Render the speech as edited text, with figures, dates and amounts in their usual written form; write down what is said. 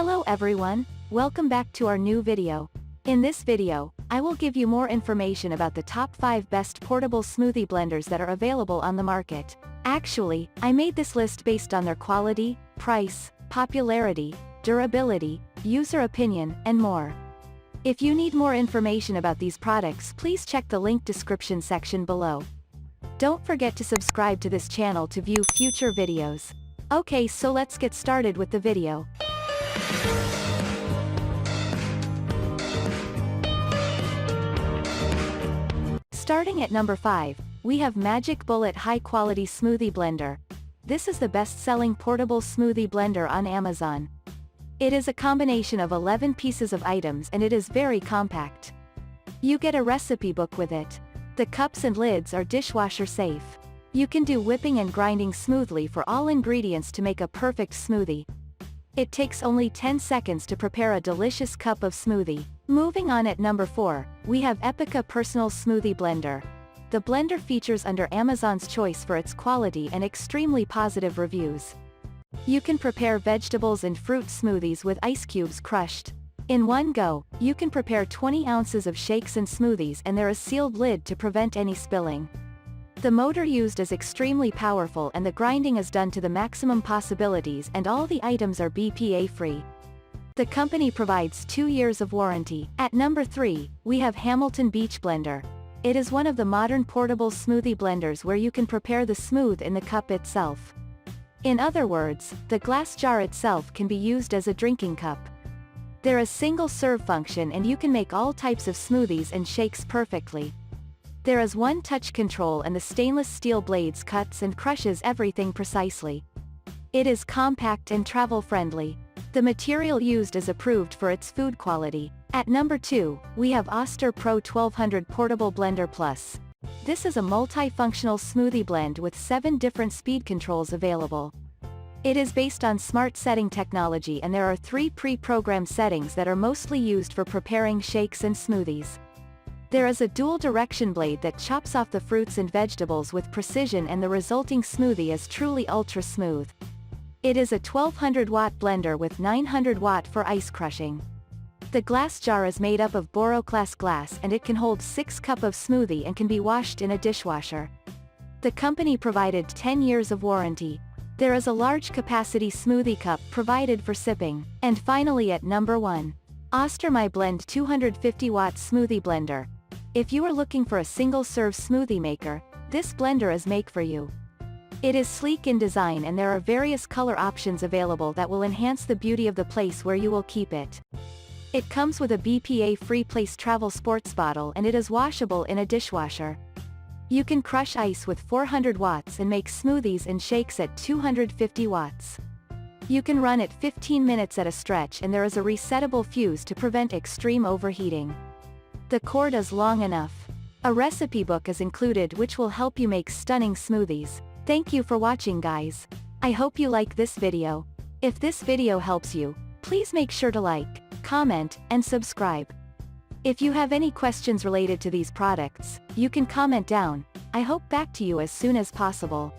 Hello everyone, welcome back to our new video. In this video, I will give you more information about the top 5 best portable smoothie blenders that are available on the market. Actually, I made this list based on their quality, price, popularity, durability, user opinion, and more. If you need more information about these products, please check the link description section below. Don't forget to subscribe to this channel to view future videos. Okay, so let's get started with the video. Starting at number 5, we have Magic Bullet High Quality Smoothie Blender. This is the best-selling portable smoothie blender on Amazon. It is a combination of 11 pieces of items and it is very compact. You get a recipe book with it. The cups and lids are dishwasher safe. You can do whipping and grinding smoothly for all ingredients to make a perfect smoothie. It takes only 10 seconds to prepare a delicious cup of smoothie. Moving on at number 4, we have Epica Personal Smoothie Blender. The blender features under Amazon's choice for its quality and extremely positive reviews. You can prepare vegetables and fruit smoothies with ice cubes crushed. In one go, you can prepare 20 ounces of shakes and smoothies and there is sealed lid to prevent any spilling. The motor used is extremely powerful and the grinding is done to the maximum possibilities and all the items are BPA-free. The company provides 2 years of warranty. At number 3, we have Hamilton Beach Blender. It is one of the modern portable smoothie blenders where you can prepare the smooth in the cup itself. In other words, the glass jar itself can be used as a drinking cup. There is single serve function and you can make all types of smoothies and shakes perfectly. There is one touch control and the stainless steel blades cuts and crushes everything precisely. It is compact and travel friendly. The material used is approved for its food quality. At number 2, we have Oster Pro 1200 Portable Blender Plus. This is a multi-functional smoothie blend with 7 different speed controls available. It is based on smart setting technology and there are 3 pre-programmed settings that are mostly used for preparing shakes and smoothies. There is a dual direction blade that chops off the fruits and vegetables with precision and the resulting smoothie is truly ultra smooth. It is a 1200 watt blender with 900 watt for ice crushing. The glass jar is made up of Boroclase glass and it can hold 6 cups of smoothie and can be washed in a dishwasher. The company provided 10 years of warranty. There is a large capacity smoothie cup provided for sipping. And finally at number 1. Oster My Blend 250 watt smoothie blender. If you are looking for a single-serve smoothie maker, this blender is made for you. It is sleek in design and there are various color options available that will enhance the beauty of the place where you will keep it. It comes with a BPA-free place travel sports bottle and it is washable in a dishwasher. You can crush ice with 400 watts and make smoothies and shakes at 250 watts. You can run it 15 minutes at a stretch and there is a resettable fuse to prevent extreme overheating. The cord is long enough. A recipe book is included which will help you make stunning smoothies. Thank you for watching guys. I hope you like this video. If this video helps you, please make sure to like, comment, and subscribe. If you have any questions related to these products, you can comment down. I hope back to you as soon as possible.